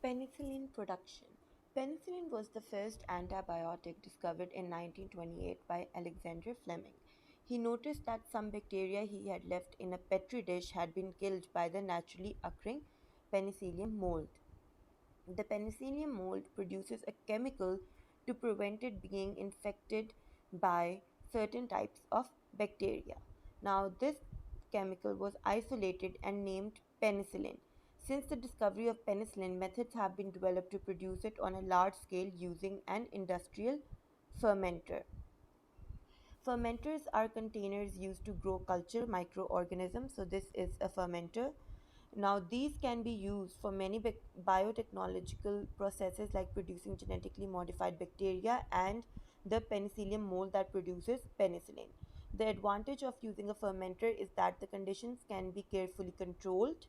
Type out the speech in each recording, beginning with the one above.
Penicillin production. Penicillin was the first antibiotic discovered in 1928 by Alexander Fleming. He noticed that some bacteria he had left in a petri dish had been killed by the naturally occurring penicillium mold. The penicillium mold produces a chemical to prevent it being infected by certain types of bacteria. Now, this chemical was isolated and named penicillin. Since the discovery of penicillin, methods have been developed to produce it on a large scale using an industrial fermenter. Fermenters are containers used to grow culture microorganisms. So, this is a fermenter. Now, these can be used for many biotechnological processes like producing genetically modified bacteria and the penicillium mold that produces penicillin. The advantage of using a fermenter is that the conditions can be carefully controlled.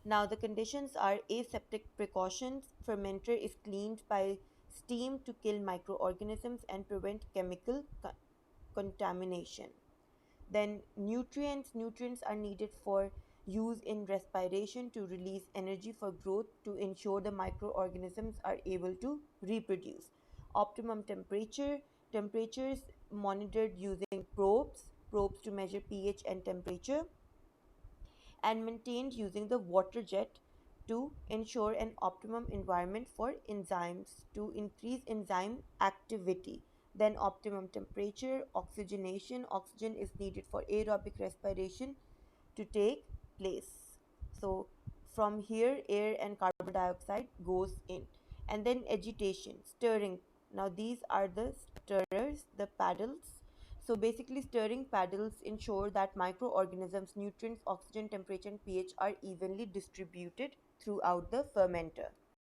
Now, the conditions are aseptic precautions. Fermenter is cleaned by steam to kill microorganisms and prevent chemical contamination. Then nutrients are needed for use in respiration to release energy for growth to ensure the microorganisms are able to reproduce. Optimum temperatures monitored using probes to measure pH and temperature, and maintained using the water jet to ensure an optimum environment for enzymes to increase enzyme activity. Then optimum temperature, oxygenation. Oxygen is needed for aerobic respiration to take place. So from here, air and carbon dioxide goes in. And then agitation, stirring. Now these are the stirrers, the paddles. So basically, stirring paddles ensure that microorganisms, nutrients, oxygen, temperature, and pH are evenly distributed throughout the fermenter.